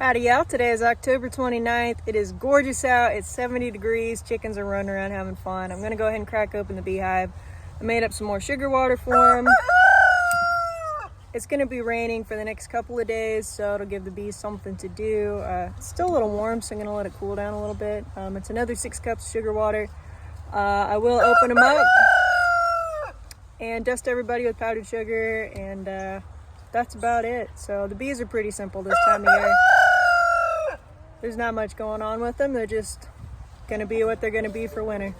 Howdy y'all, today is October 29th. It is gorgeous out, it's 70 degrees, chickens are running around having fun. I'm gonna go ahead and crack open the beehive. I made up some more sugar water for them. It's gonna be raining for the next couple of days, so it'll give the bees something to do. It's still a little warm, so I'm gonna let it cool down a little bit. It's another 6 cups of sugar water. I will open them up and dust everybody with powdered sugar, and that's about it. So the bees are pretty simple this time of year. There's not much going on with them. They're just gonna be what they're gonna be for winter.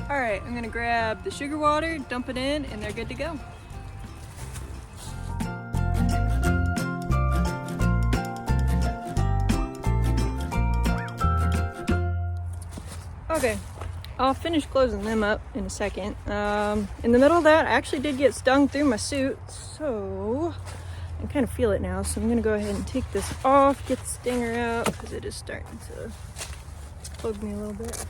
Alright, I'm gonna grab the sugar water, dump it in, and they're good to go. Okay, I'll finish closing them up in a second. In the middle of that, I actually did get stung through my suit, so I kind of feel it now. So I'm gonna go ahead and take this off, get the stinger out, because it is starting to bug me a little bit.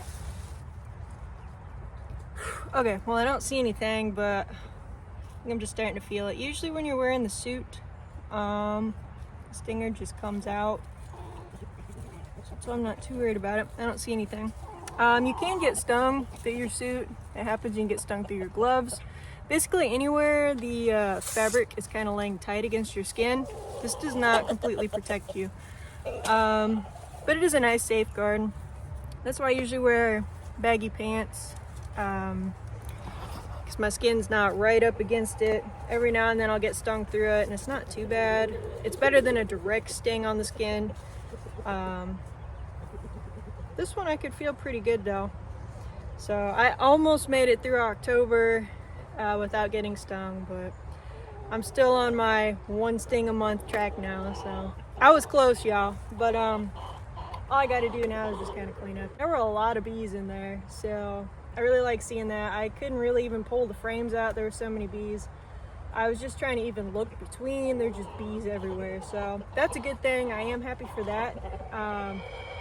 Okay, well I don't see anything, but I think I'm just starting to feel it. Usually when you're wearing the suit, the stinger just comes out. So I'm not too worried about it. I don't see anything. You can get stung through your suit. It happens, you can get stung through your gloves. Basically anywhere the fabric is kind of laying tight against your skin. This does not completely protect you. But it is a nice safeguard. That's why I usually wear baggy pants. Because my skin's not right up against it. Every now and then I'll get stung through it, and it's not too bad. It's better than a direct sting on the skin. This one I could feel pretty good though. So I almost made it through October without getting stung, but I'm still on my 1 sting a month track now. So I was close, y'all, but all I got to do now is just kind of clean up. There were a lot of bees in there, so I really like seeing that. I couldn't really even pull the frames out. There were so many bees. I was just trying to even look between. There's just bees everywhere. So that's a good thing. I am happy for that.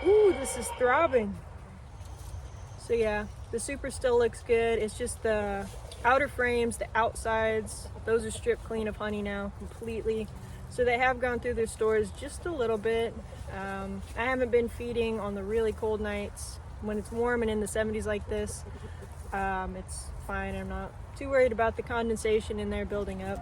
Ooh, this is throbbing. So yeah, the super still looks good. It's just the outer frames, the outsides, those are stripped clean of honey now completely. So they have gone through their stores just a little bit. I haven't been feeding on the really cold nights. When it's warm and in the 70s like this, it's fine. I'm not too worried about the condensation in there building up.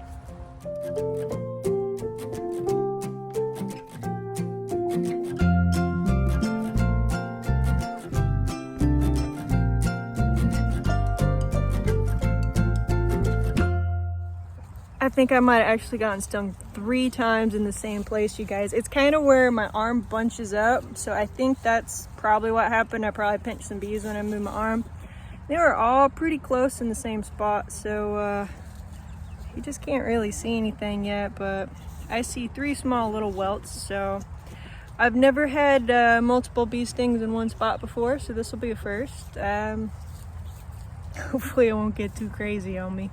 I think I might have actually gotten stung 3 times in the same place, you guys. It's kind of where my arm bunches up, so I think that's probably what happened. I probably pinched some bees when I moved my arm. They were all pretty close in the same spot, so you just can't really see anything yet, but I see 3 small little welts. So I've never had multiple bee stings in one spot before, so this will be a first. Hopefully it won't get too crazy on me.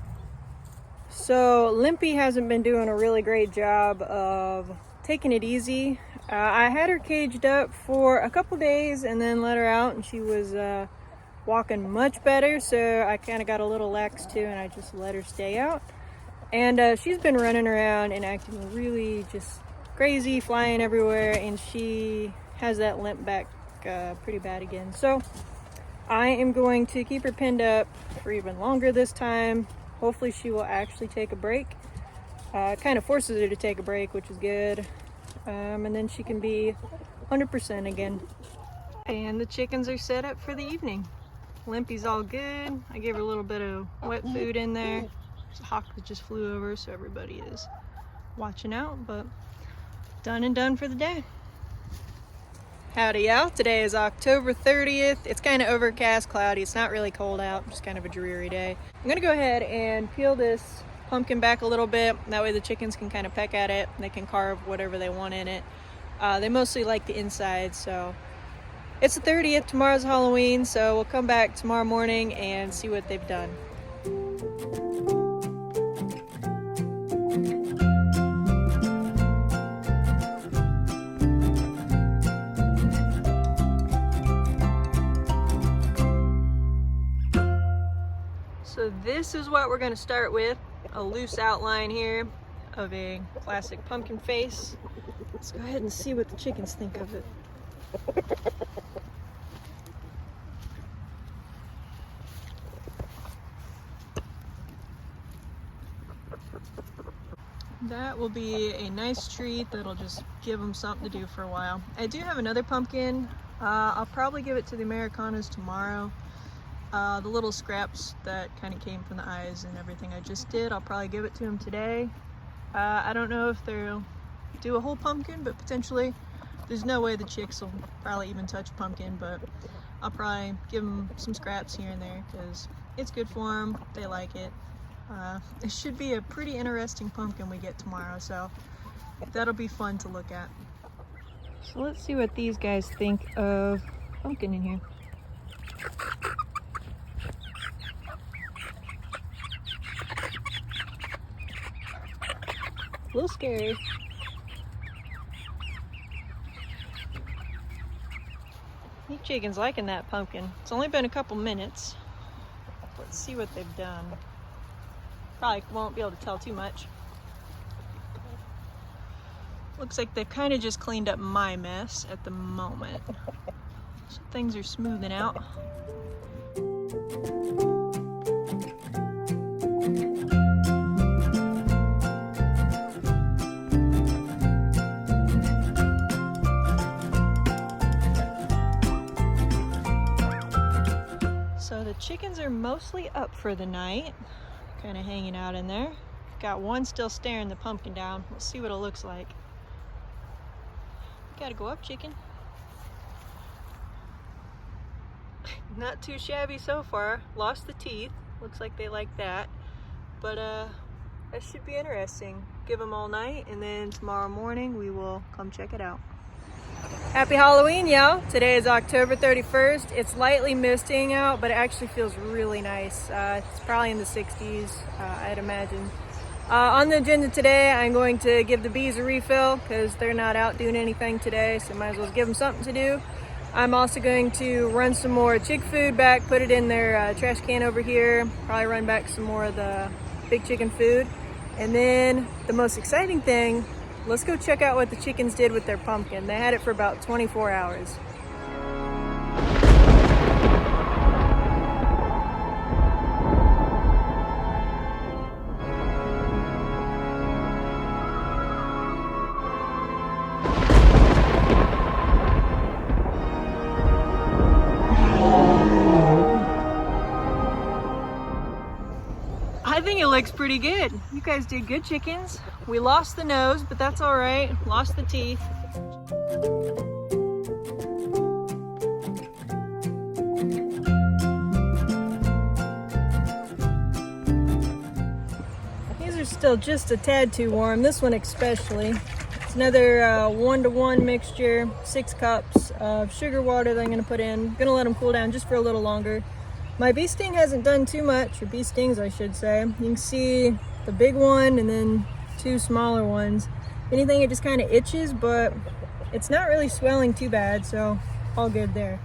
So Limpy hasn't been doing a really great job of taking it easy. I had her caged up for a couple days and then let her out, and she was walking much better, so I kind of got a little lax too, and I just let her stay out. And she's been running around and acting really just crazy, flying everywhere, and she has that limp back pretty bad again. So I am going to keep her pinned up for even longer this time. Hopefully she will actually take a break. Kind of forces her to take a break, which is good. And then she can be 100% again. And the chickens are set up for the evening. Limpy's all good. I gave her a little bit of wet food in there. There's a hawk that just flew over, so everybody is watching out, but done and done for the day. Howdy y'all, today is October 30th. It's kind of overcast, cloudy. It's not really cold out, just kind of a dreary day. I'm gonna go ahead and peel this pumpkin back a little bit. That way the chickens can kind of peck at it. They can carve whatever they want in it. They mostly like the inside, so it's the 30th, tomorrow's Halloween, so we'll come back tomorrow morning and see what they've done. So this is what we're going to start with, a loose outline here of a classic pumpkin face. Let's go ahead and see what the chickens think of it. That will be a nice treat that'll just give them something to do for a while. I do have another pumpkin. I'll probably give it to the Americanas tomorrow. The little scraps that kind of came from the eyes and everything I just did, I'll probably give it to them today. I don't know if they'll do a whole pumpkin, but potentially. There's no way the chicks will probably even touch pumpkin, but I'll probably give them some scraps here and there because it's good for them. They like it. It should be a pretty interesting pumpkin we get tomorrow, so that'll be fun to look at. So let's see what these guys think of pumpkin in here. A little scary. These chickens liking that pumpkin. It's only been a couple minutes. Let's see what they've done. Probably won't be able to tell too much. Looks like they've kind of just cleaned up my mess at the moment. So things are smoothing out. So the chickens are mostly up for the night, kind of hanging out in there. Got one still staring the pumpkin down. Let's see what it looks like. Gotta go up, chicken. Not too shabby so far. Lost the teeth. Looks like they like that. But that should be interesting. Give them all night, and then tomorrow morning we will come check it out. Happy Halloween, y'all. Today is October 31st. It's lightly misting out, but it actually feels really nice. It's probably in the 60s, I'd imagine. On the agenda today, I'm going to give the bees a refill because they're not out doing anything today, so might as well give them something to do. I'm also going to run some more chick food back, put it in their trash can over here, probably run back some more of the big chicken food. And then the most exciting thing, let's go check out what the chickens did with their pumpkin. They had it for about 24 hours. I think it looks pretty good. You guys did good, chickens. We lost the nose, but that's all right. Lost the teeth. These are still just a tad too warm. This one especially. It's another 1-to-1 mixture, 6 cups of sugar water that I'm gonna put in. Gonna let them cool down just for a little longer. My bee sting hasn't done too much, or bee stings I should say. You can see the big one and then 2 smaller ones. If anything, it just kind of itches, but it's not really swelling too bad, so all good there.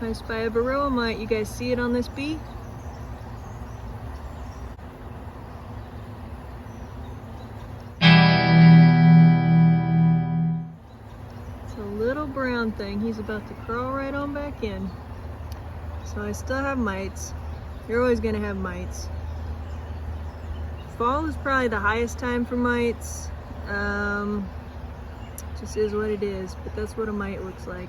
I spy a varroa mite. You guys see it on this bee? It's a little brown thing. He's about to crawl right on back in. So I still have mites. You're always gonna have mites. Fall is probably the highest time for mites. Just is what it is, but that's what a mite looks like.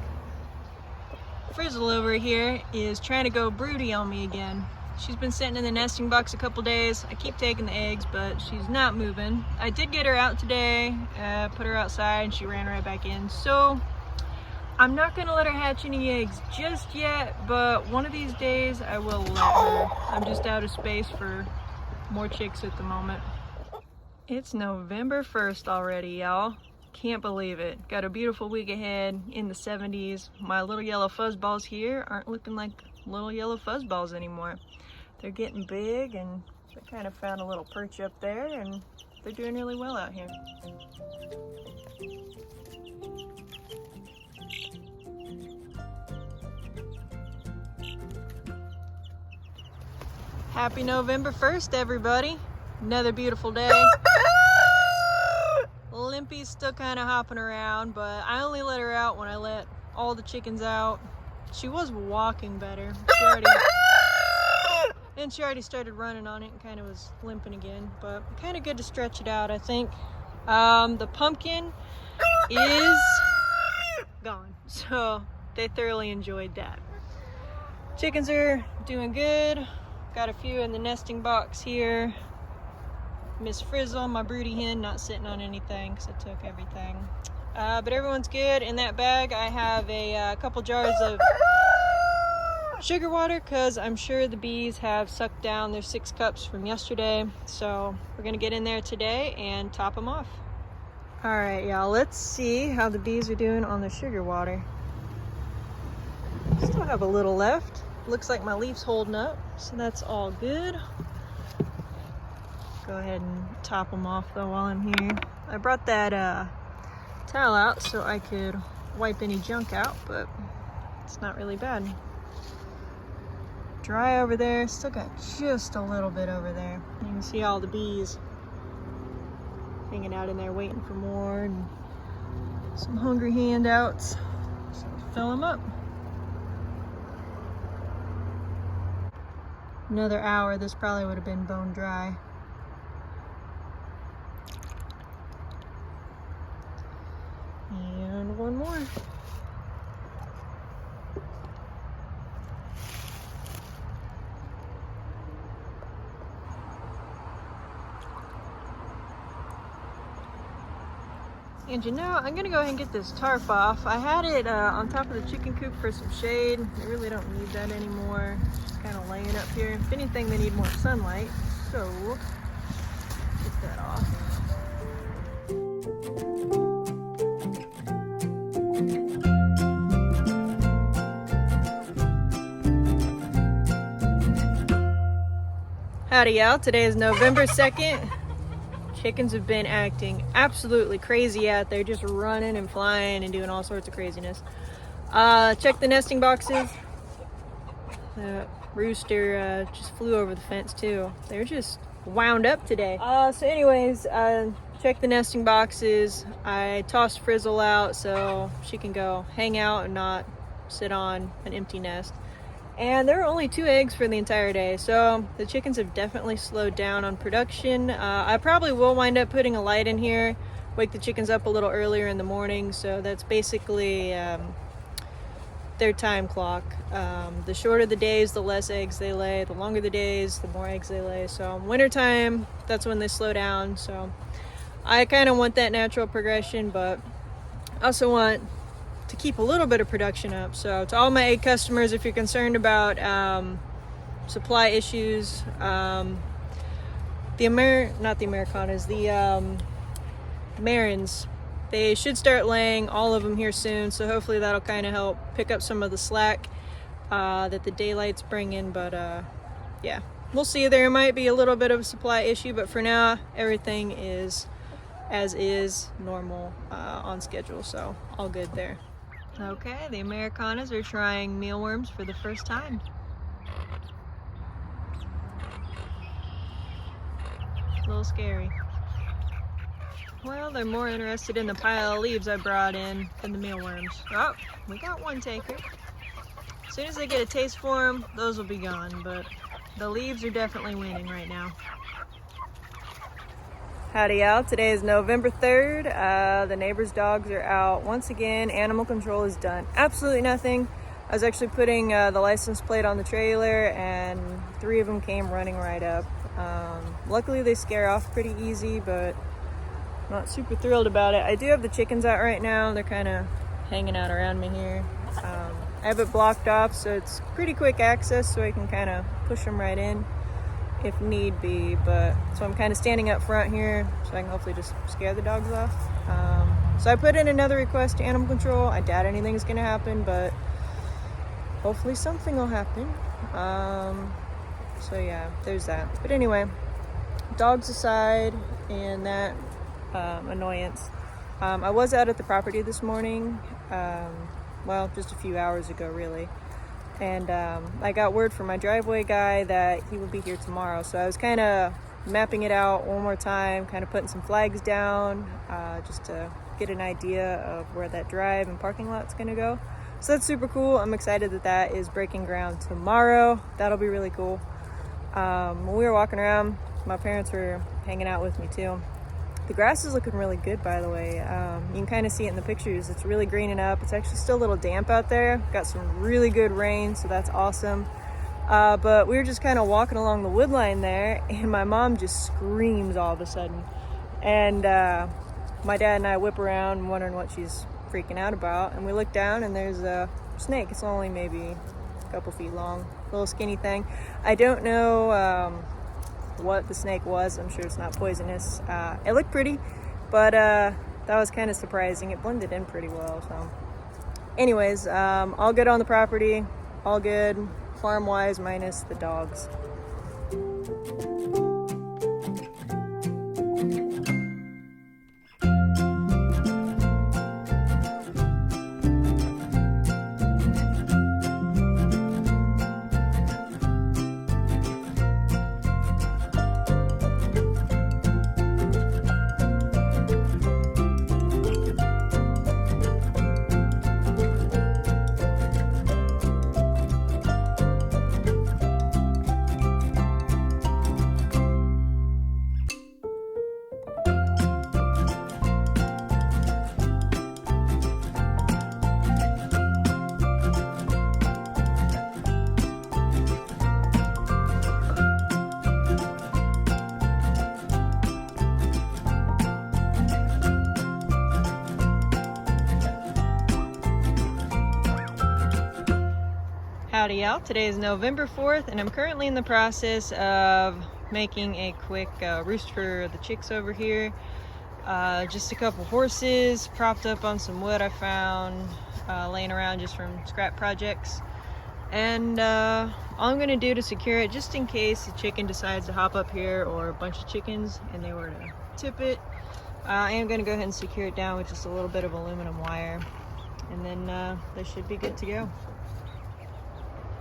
Frizzle over here is trying to go broody on me again. She's been sitting in the nesting box a couple days. I keep taking the eggs, but she's not moving. I did get her out today, put her outside, and she ran right back in. So I'm not gonna let her hatch any eggs just yet, but one of these days I will let her. I'm just out of space for more chicks at the moment. It's November 1st already, y'all. Can't believe it. Got a beautiful week ahead in the 70s. My little yellow fuzzballs here aren't looking like little yellow fuzzballs anymore. They're getting big, and they kind of found a little perch up there, and they're doing really well out here. Happy November 1st, everybody. Another beautiful day. Limpy's still kind of hopping around, but I only let her out when I let all the chickens out. She was walking better. She already started running on it and kind of was limping again, but kind of good to stretch it out, I think. The pumpkin is gone, so they thoroughly enjoyed that. Chickens are doing good. Got a few in the nesting box here. Miss Frizzle, my broody hen, not sitting on anything because I took everything. But everyone's good. In that bag, I have a couple jars of sugar water because I'm sure the bees have sucked down their 6 cups from yesterday. So we're gonna get in there today and top them off. All right, y'all, let's see how the bees are doing on the sugar water. Still have a little left. Looks like my leaf's holding up, so that's all good. Go ahead and top them off though while I'm here. I brought that towel out so I could wipe any junk out, but it's not really bad. Dry over there, still got just a little bit over there. You can see all the bees hanging out in there waiting for more, and some hungry handouts. So fill them up. Another hour, this probably would have been bone dry. And one more. And you know, I'm gonna go ahead and get this tarp off. I had it on top of the chicken coop for some shade. I really don't need that anymore. Just kind of laying up here. If anything, they need more sunlight. So, get that off. Howdy y'all, today is November 2nd. Chickens have been acting absolutely crazy out there, just running and flying and doing all sorts of craziness. Check the nesting boxes. The rooster just flew over the fence too. They're just wound up today. So anyways, check the nesting boxes. I tossed Frizzle out so she can go hang out and not sit on an empty nest. And there are only 2 eggs for the entire day, so the chickens have definitely slowed down on production. I probably will wind up putting a light in here, wake the chickens up a little earlier in the morning, so that's basically their time clock. The shorter the days, the less eggs they lay. The longer the days, the more eggs they lay. So wintertime, that's when they slow down. So I kind of want that natural progression, but I also want to keep a little bit of production up. So to all my egg customers, if you're concerned about supply issues, not the Americanas, the Marins, they should start laying all of them here soon. So hopefully that'll kind of help pick up some of the slack that the daylight's bringing. But yeah, we'll see. There might be a little bit of a supply issue, but for now, everything is as is, normal, on schedule. So all good there. Okay, the Americanas are trying mealworms for the first time. A little scary. Well, they're more interested in the pile of leaves I brought in than the mealworms. Oh, we got one taker. As soon as they get a taste for them, those will be gone, but the leaves are definitely winning right now. Howdy y'all, today is November 3rd. The neighbor's dogs are out once again. Animal control has done absolutely nothing. I was actually putting the license plate on the trailer, and 3 of them came running right up. Luckily they scare off pretty easy, but not super thrilled about it. I do have the chickens out right now. They're kind of hanging out around me here. I have it blocked off, so it's pretty quick access, so I can kind of push them right in if need be. But so I'm kind of standing up front here, so I can hopefully just scare the dogs off. So I put in another request to animal control. I doubt anything's gonna happen, but hopefully something will happen. So yeah, there's that. But anyway, dogs aside and that annoyance, I was out at the property this morning, well, just a few hours ago really, and I got word from my driveway guy that he will be here tomorrow. So I was kind of mapping it out one more time, kind of putting some flags down, just to get an idea of where that drive and parking lot's gonna go. So that's super cool. I'm excited that that is breaking ground tomorrow. That'll be really cool. When we were walking around, my parents were hanging out with me too. The grass is looking really good, by the way. You can kind of see it in the pictures. It's really greening up. It's actually still a little damp out there. Got some really good rain, so that's awesome. But we were just kind of walking along the wood line there, and my mom just screams all of a sudden. And my dad and I whip around wondering what she's freaking out about, and we look down and there's a snake. It's only maybe a couple feet long, little skinny thing. I don't know what the snake was. I'm sure it's not poisonous. It looked pretty, but that was kind of surprising. It blended in pretty well. So anyways, all good on the property, all good farm wise, minus the dogs. Howdy y'all, today is November 4th and I'm currently in the process of making a quick roost for the chicks over here. Just a couple horses propped up on some wood I found laying around just from scrap projects. And all I'm going to do to secure it, just in case a chicken decides to hop up here or a bunch of chickens and they were to tip it, I am going to go ahead and secure it down with just a little bit of aluminum wire, and then they should be good to go.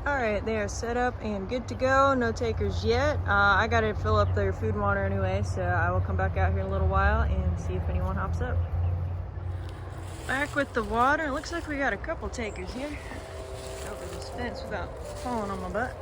Alright, they are set up and good to go. No takers yet. I gotta fill up their food and water anyway, so I will come back out here in a little while and see if anyone hops up. Back with the water. It looks like we got a couple takers here. Over this fence without falling on my butt.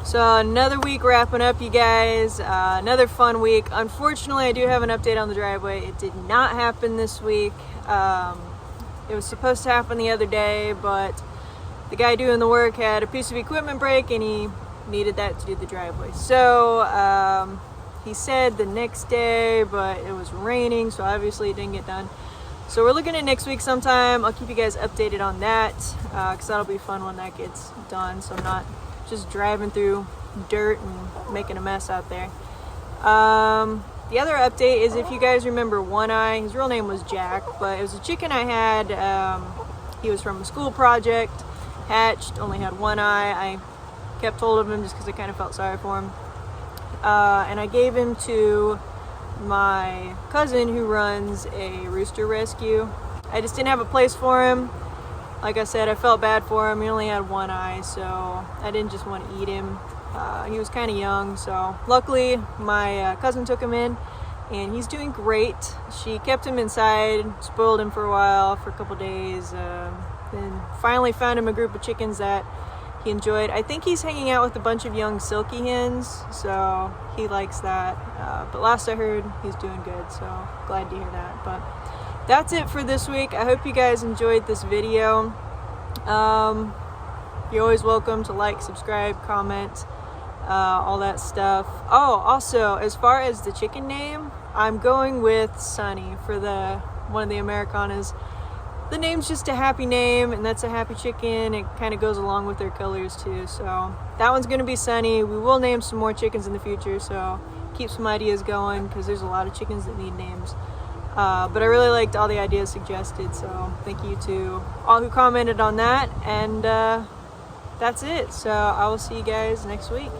So another week wrapping up, you guys. Another fun week. Unfortunately, I do have an update on the driveway. It did not happen this week. It was supposed to happen the other day, but the guy doing the work had a piece of equipment break and he needed that to do the driveway. So he said the next day, but it was raining, so obviously it didn't get done. So we're looking at next week sometime. I'll keep you guys updated on that, because that'll be fun when that gets done, so I'm not just driving through dirt and making a mess out there. The other update is, if you guys remember One Eye, his real name was Jack, but it was a chicken I had. He was from a school project, hatched, only had one eye. I kept hold of him just because I kind of felt sorry for him. And I gave him to my cousin who runs a rooster rescue. I just didn't have a place for him. Like I said, I felt bad for him. He only had one eye, so I didn't just want to eat him. He was kind of young, so luckily my cousin took him in and he's doing great. She kept him inside, spoiled him for a while, for a couple days. and finally found him a group of chickens that he enjoyed. I think he's hanging out with a bunch of young silky hens, so he likes that. But last I heard, he's doing good, so glad to hear that. But that's it for this week. I hope you guys enjoyed this video. You're always welcome to like, subscribe, comment, all that stuff. Oh, also, as far as the chicken name, I'm going with Sunny for one of the Americanas. The name's just a happy name, and that's a happy chicken. It kind of goes along with their colors too. So that one's gonna be Sunny. We will name some more chickens in the future, so keep some ideas going, because there's a lot of chickens that need names. But I really liked all the ideas suggested, so thank you to all who commented on that. And that's it. So I will see you guys next week.